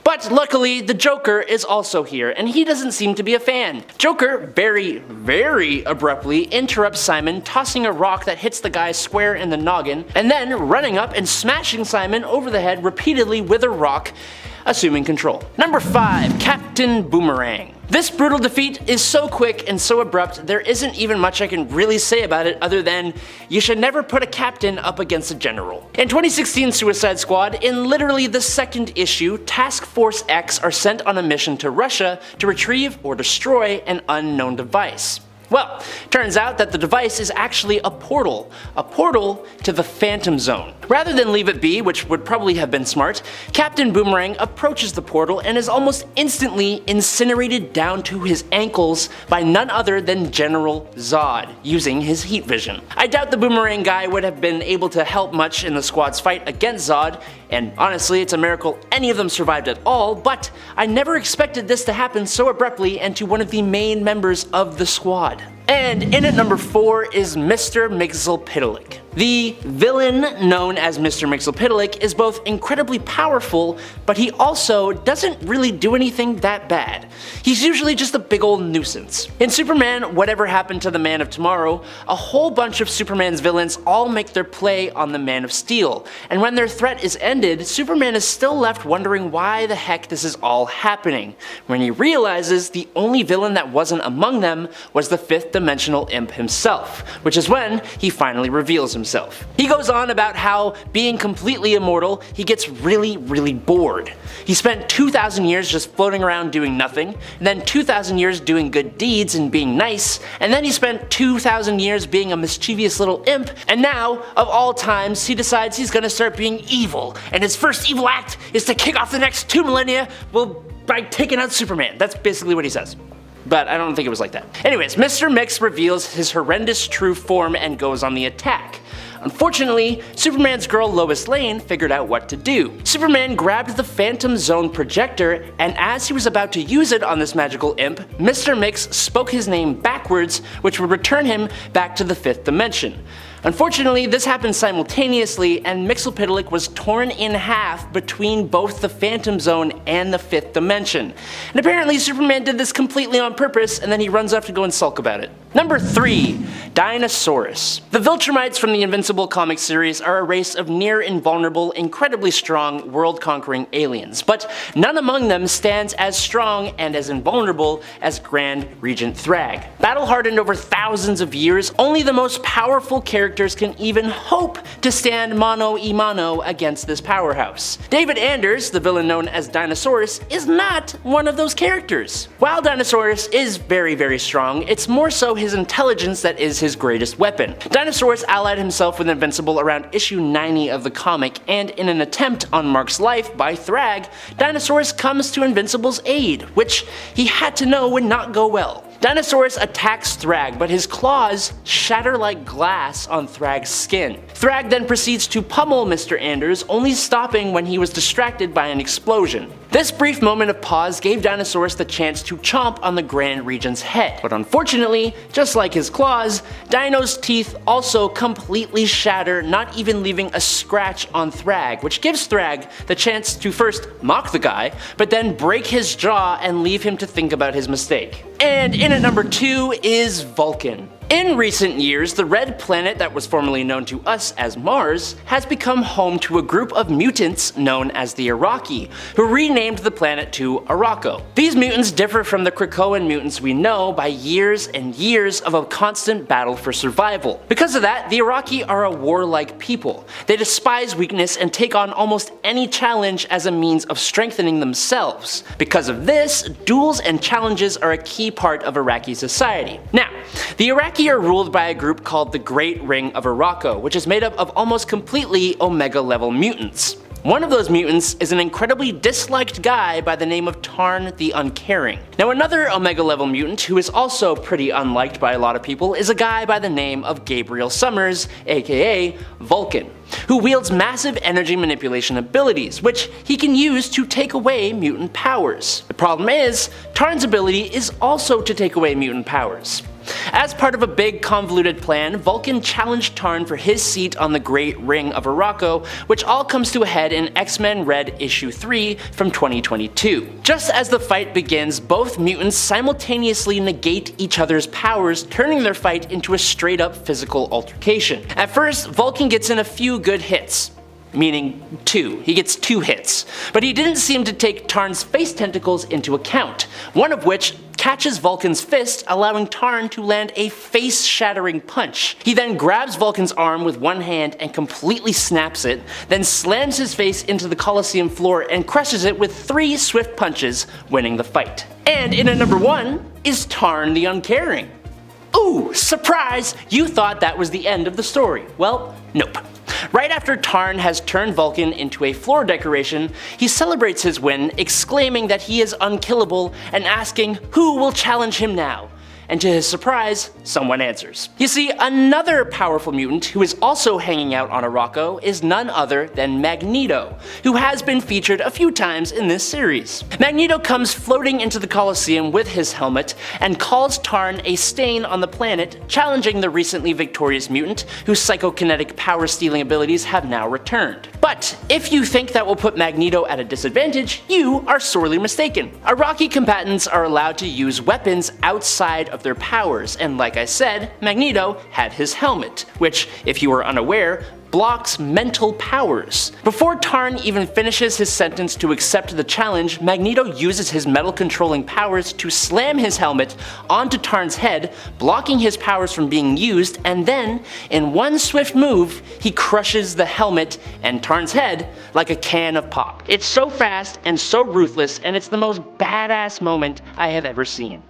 But luckily, the Joker is also here, and he doesn't seem to be a fan. Joker very abruptly interrupts Simon, tossing a rock that hits the guy square in the noggin, and then running up and smashing Simon over the head repeatedly with a rock, assuming control. Number 5, Captain Boomerang. This brutal defeat is so quick and so abrupt, there isn't even much I can really say about it other than you should never put a captain up against a general. In 2016 Suicide Squad, in literally the second issue, Task Force X are sent on a mission to Russia to retrieve or destroy an unknown device. Well, turns out that the device is actually a portal to the Phantom Zone. Rather than leave it be, which would probably have been smart, Captain Boomerang approaches the portal and is almost instantly incinerated down to his ankles by none other than General Zod, using his heat vision. I doubt the Boomerang guy would have been able to help much in the squad's fight against Zod, and honestly it's a miracle any of them survived at all, but I never expected this to happen so abruptly and to one of the main members of the squad. And in at number 4 is Mr. Mixel Pik. The villain known as Mr. Mixel Pik is both incredibly powerful, but he also doesn't really do anything that bad. He's usually just a big old nuisance. In Superman Whatever Happened to the Man of Tomorrow, a whole bunch of Superman's villains all make their play on the Man of Steel, and when their threat is ended, Superman is still left wondering why the heck this is all happening, when he realizes the only villain that wasn't among them was the fifth dimensional imp himself, which is when he finally reveals himself. He goes on about how, being completely immortal, he gets really bored. He spent 2,000 years just floating around doing nothing, and then 2,000 years doing good deeds and being nice, and then he spent 2,000 years being a mischievous little imp, and now, of all times, he decides he's gonna start being evil, and his first evil act is to kick off the next 2 millennia, well, by taking out Superman. That's basically what he says. But I don't think it was like that. Anyways, Mr. Mix reveals his horrendous true form and goes on the attack. Unfortunately, Superman's girl Lois Lane figured out what to do. Superman grabbed the Phantom Zone projector, and as he was about to use it on this magical imp, Mr. Mix spoke his name backwards, which would return him back to the 5th dimension. Unfortunately, this happened simultaneously, and Mixel Pik was torn in half between both the Phantom Zone and the 5th dimension. And apparently Superman did this completely on purpose, and then he runs off to go and sulk about it. Number 3, Dinosaurus. The Viltrumites from the Invincible comic series are a race of near invulnerable, incredibly strong, world-conquering aliens, but none among them stands as strong and as invulnerable as Grand Regent Thrag. Battle-hardened over thousands of years, only the most powerful characters characters can even hope to stand mano a mano against this powerhouse. David Anders, the villain known as Dinosaurus, is not one of those characters. While Dinosaurus is very strong, it's more so his intelligence that is his greatest weapon. Dinosaurus allied himself with Invincible around issue 90 of the comic, and in an attempt on Mark's life by Thrag, Dinosaurus comes to Invincible's aid, which he had to know would not go well. Dinosaurus attacks Thrag, but his claws shatter like glass on Thrag's skin. Thrag then proceeds to pummel Mr. Anders, only stopping when he was distracted by an explosion. This brief moment of pause gave Dinosaurus the chance to chomp on the Grand Regent's head, but unfortunately, just like his claws, Dino's teeth also completely shatter, not even leaving a scratch on Thrag, which gives Thrag the chance to first mock the guy, but then break his jaw and leave him to think about his mistake. And in at number 2 is Vulcan. In recent years, the red planet that was formerly known to us as Mars has become home to a group of mutants known as the Iraqi, who renamed the planet to Arakko. These mutants differ from the Krakoan mutants we know by years and years of a constant battle for survival. Because of that, the Iraqi are a warlike people. They despise weakness and take on almost any challenge as a means of strengthening themselves. Because of this, duels and challenges are a key part of Iraqi society. Now, the Iraqi are ruled by a group called the Great Ring of Arakko, which is made up of almost completely Omega level mutants. One of those mutants is an incredibly disliked guy by the name of Tarn the Uncaring. Now another Omega level mutant who is also pretty unliked by a lot of people is a guy by the name of Gabriel Summers, aka Vulcan, who wields massive energy manipulation abilities, which he can use to take away mutant powers. The problem is, Tarn's ability is also to take away mutant powers. As part of a big convoluted plan, Vulcan challenged Tarn for his seat on the Great Ring of Arakko, which all comes to a head in X-Men Red issue 3 from 2022. Just as the fight begins, both mutants simultaneously negate each other's powers, turning their fight into a straight up physical altercation. At first, Vulcan gets in a few good hits. Meaning 2. He gets 2 hits. But he didn't seem to take Tarn's face tentacles into account, one of which catches Vulcan's fist, allowing Tarn to land a face-shattering punch. He then grabs Vulcan's arm with one hand and completely snaps it, then slams his face into the Coliseum floor and crushes it with 3 swift punches, winning the fight. And in at number 1 is Tarn the Uncaring. Ooh, surprise! You thought that was the end of the story. Well, nope. Right after Tarn has turned Vulcan into a floor decoration, he celebrates his win, exclaiming that he is unkillable and asking who will challenge him now. And to his surprise, someone answers. You see, another powerful mutant who is also hanging out on Arakko is none other than Magneto, who has been featured a few times in this series. Magneto comes floating into the Coliseum with his helmet and calls Tarn a stain on the planet, challenging the recently victorious mutant whose psychokinetic power-stealing abilities have now returned. But if you think that will put Magneto at a disadvantage, you are sorely mistaken. Iraqi combatants are allowed to use weapons outside of their powers, and like I said, Magneto had his helmet, which, if you are unaware, blocks mental powers. Before Tarn even finishes his sentence to accept the challenge, Magneto uses his metal controlling powers to slam his helmet onto Tarn's head, blocking his powers from being used, and then, in one swift move, he crushes the helmet and Tarn's head like a can of pop. It's so fast and so ruthless, and it's the most badass moment I have ever seen.